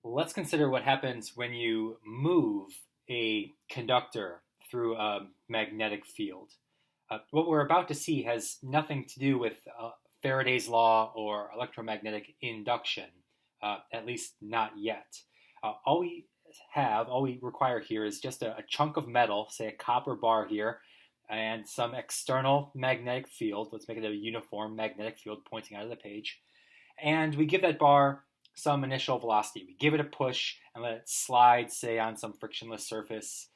Let's consider what happens when you move a conductor through a magnetic field. What we're about to see has nothing to do with Faraday's law or electromagnetic induction, at least not yet. All we require here is just a chunk of metal, say a copper bar here, and some external magnetic field. Let's make it a uniform magnetic field pointing out of the page. And we give that bar some initial velocity. We give it a push and let it slide, say, on some frictionless surface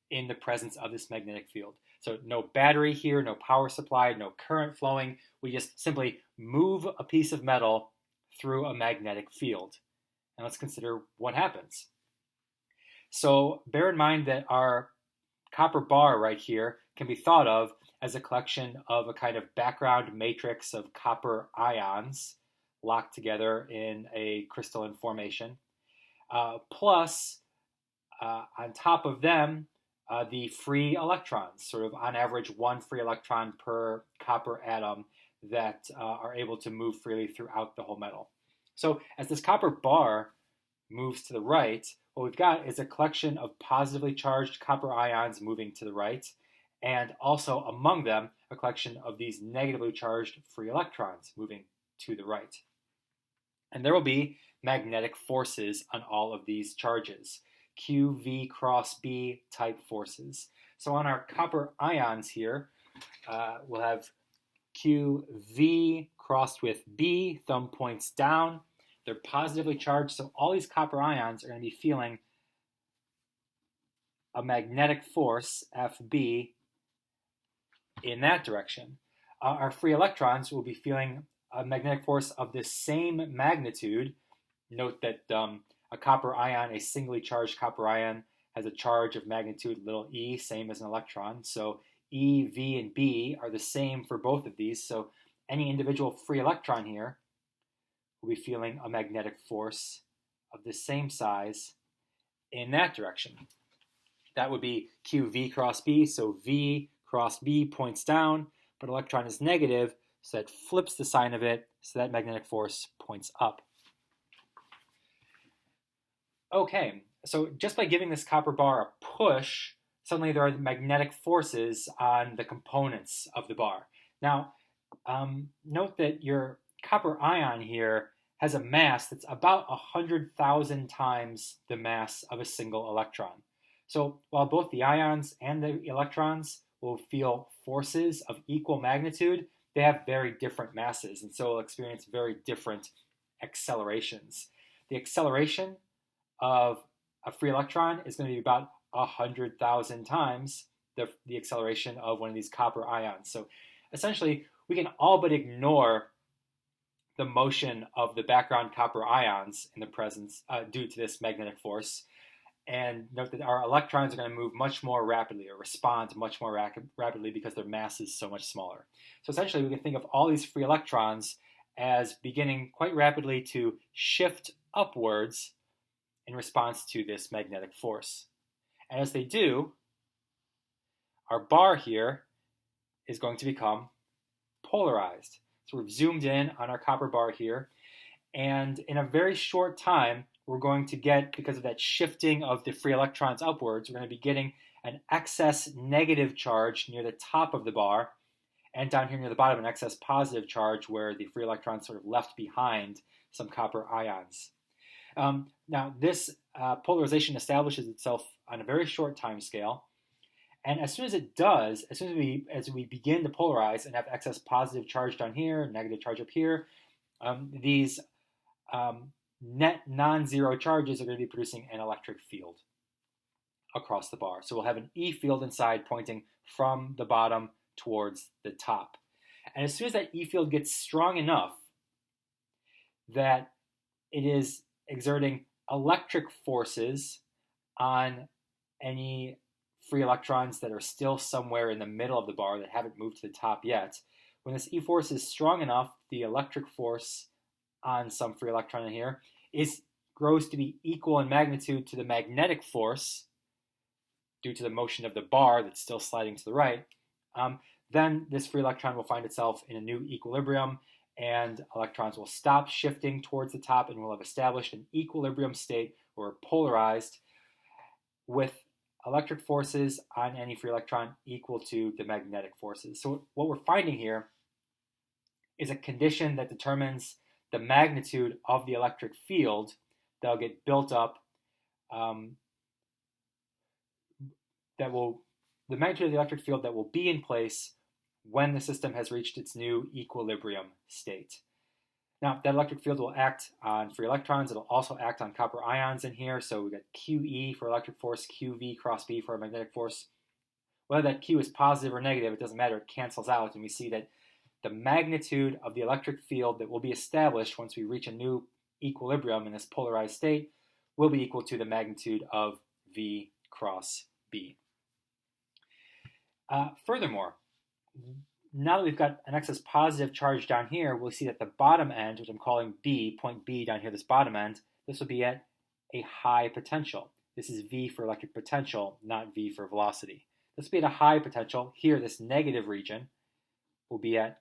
in the presence of this magnetic field. So no battery here, no power supply, no current flowing. We just simply move a piece of metal through a magnetic field. And let's consider what happens. So bear in mind that our copper bar right here can be thought of as a collection of a kind of background matrix of copper ions locked together in a crystalline formation. Plus, on top of them, the free electrons, sort of on average one free electron per copper atom that are able to move freely throughout the whole metal. So as this copper bar moves to the right, what we've got is a collection of positively charged copper ions moving to the right, and also among them, a collection of these negatively charged free electrons moving to the right. And there will be magnetic forces on all of these charges, Q, V, cross B type forces. So on our copper ions here, we'll have Q, V crossed with B, thumb points down. They're positively charged, so all these copper ions are going to be feeling a magnetic force, FB, in that direction. Our free electrons will be feeling a magnetic force of the same magnitude. Note that a copper ion, a singly charged copper ion, has a charge of magnitude little e, same as an electron. So E, V, and B are the same for both of these. So any individual free electron here will be feeling a magnetic force of the same size in that direction. That would be QV cross B, so V cross B points down, but electron is negative, so that flips the sign of it, so that magnetic force points up. Okay, so just by giving this copper bar a push, suddenly there are magnetic forces on the components of the bar. Now, note that your copper ion here has a mass that's about 100,000 times the mass of a single electron. So while both the ions and the electrons will feel forces of equal magnitude, they have very different masses, and so will experience very different accelerations. The acceleration of a free electron is going to be about 100,000 times the acceleration of one of these copper ions. So essentially, we can all but ignore the motion of the background copper ions in the presence due to this magnetic force. And note that our electrons are going to move much more rapidly or respond much more rapidly because their mass is so much smaller. So essentially, we can think of all these free electrons as beginning quite rapidly to shift upwards in response to this magnetic force. And as they do, our bar here is going to become polarized. So we've zoomed in on our copper bar here, and in a very short time, we're going to get, because of that shifting of the free electrons upwards, we're going to be getting an excess negative charge near the top of the bar, and down here near the bottom, an excess positive charge where the free electrons sort of left behind some copper ions. Now, this polarization establishes itself on a very short time scale, and as soon as it does, as we begin to polarize and have excess positive charge down here, negative charge up here, these net non-zero charges are going to be producing an electric field across the bar. So we'll have an E field inside pointing from the bottom towards the top. And as soon as that E field gets strong enough that it is exerting electric forces on any free electrons that are still somewhere in the middle of the bar that haven't moved to the top yet, when this E force is strong enough, the electric force on some free electron in here grows to be equal in magnitude to the magnetic force due to the motion of the bar that's still sliding to the right, then this free electron will find itself in a new equilibrium, and electrons will stop shifting towards the top, and we'll have established an equilibrium state where we're polarized with electric forces on any free electron equal to the magnetic forces. So what we're finding here is a condition that determines the magnitude of the electric field that'll get built up, the magnitude of the electric field that will be in place when the system has reached its new equilibrium state. Now, that electric field will act on free electrons. It'll also act on copper ions in here. So we got QE for electric force, QV cross B for magnetic force. Whether that Q is positive or negative, it doesn't matter. It cancels out. And we see that the magnitude of the electric field that will be established once we reach a new equilibrium in this polarized state will be equal to the magnitude of V cross B. Furthermore, now that we've got an excess positive charge down here, we'll see that the bottom end, which I'm calling B, point B down here, this bottom end, this will be at a high potential. This is V for electric potential, not V for velocity. This will be at a high potential. Here, this negative region will be at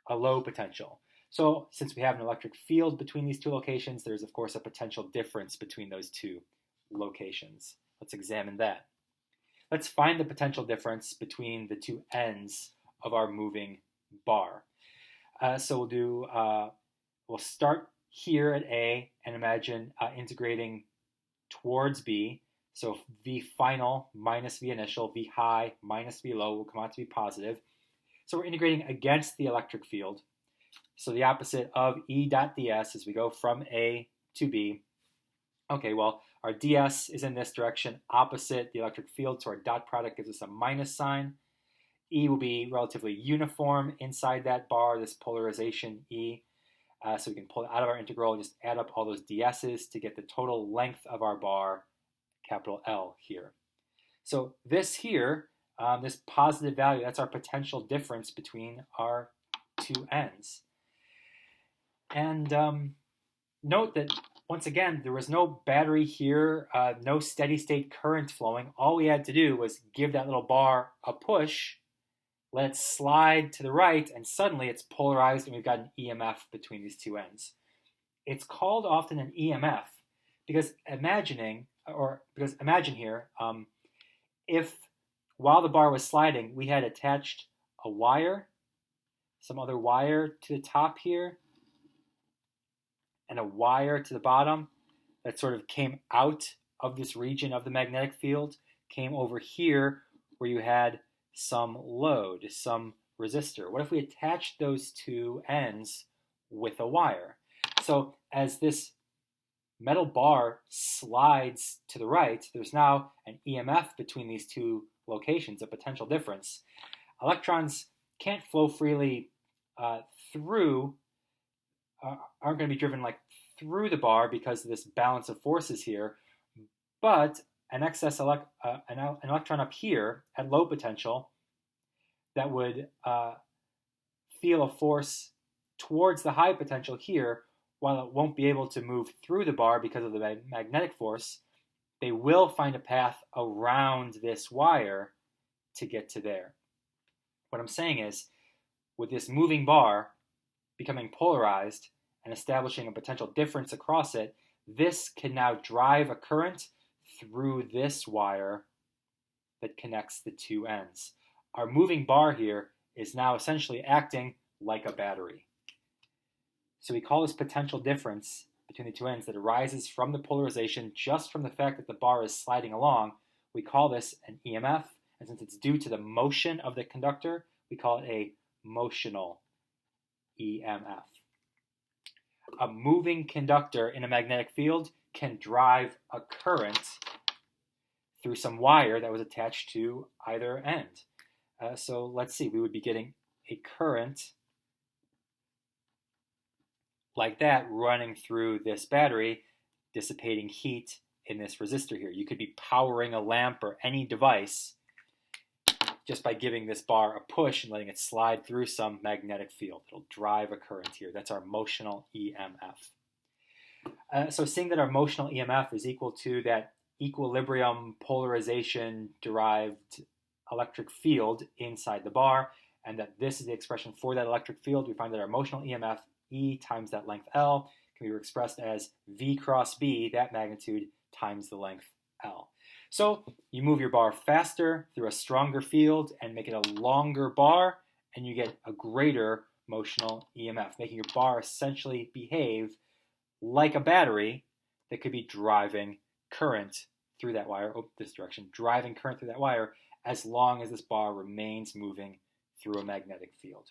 a low potential. So since we have an electric field between these two locations, there's of course a potential difference between those two locations. Let's examine that. Let's find the potential difference between the two ends of our moving bar. So we'll start here at A and imagine integrating towards B. So V final minus V initial, V high minus V low will come out to be positive. So we're integrating against the electric field. So the opposite of E dot ds as we go from A to B. Okay, well, our ds is in this direction, opposite the electric field, so our dot product gives us a minus sign. E will be relatively uniform inside that bar, this polarization E. So we can pull it out of our integral and just add up all those ds's to get the total length of our bar, capital L here. So this here, this positive value, that's our potential difference between our two ends. And note that, once again, there was no battery here, no steady state current flowing. All we had to do was give that little bar a push, let it slide to the right, and suddenly it's polarized and we've got an EMF between these two ends. It's called often an EMF because imagine here, if while the bar was sliding, we had attached a wire, some other wire to the top here, and a wire to the bottom that sort of came out of this region of the magnetic field, came over here where you had some load, some resistor. What if we attached those two ends with a wire? So as this metal bar slides to the right, there's now an EMF between these two locations, a potential difference. Electrons can't flow freely through, aren't going to be driven like through the bar because of this balance of forces here, but an excess an electron up here at low potential that would feel a force towards the high potential here, while it won't be able to move through the bar because of the magnetic force, they will find a path around this wire to get to there. What I'm saying is, with this moving bar becoming polarized and establishing a potential difference across it, this can now drive a current through this wire that connects the two ends. Our moving bar here is now essentially acting like a battery. So we call this potential difference between the two ends that arises from the polarization just from the fact that the bar is sliding along. We call this an EMF, and since it's due to the motion of the conductor, we call it a motional EMF. A moving conductor in a magnetic field can drive a current through some wire that was attached to either end. So let's see, we would be getting a current like that running through this battery, dissipating heat in this resistor here. You could be powering a lamp or any device just by giving this bar a push and letting it slide through some magnetic field. It'll drive a current here. That's our motional EMF. So seeing that our motional EMF is equal to that equilibrium polarization derived electric field inside the bar, and that this is the expression for that electric field, we find that our motional EMF E times that length L can be expressed as V cross B, that magnitude, times the length L. So you move your bar faster through a stronger field and make it a longer bar, and you get a greater motional EMF, making your bar essentially behave like a battery that could be driving current through that wire, this direction, driving current through that wire as long as this bar remains moving through a magnetic field.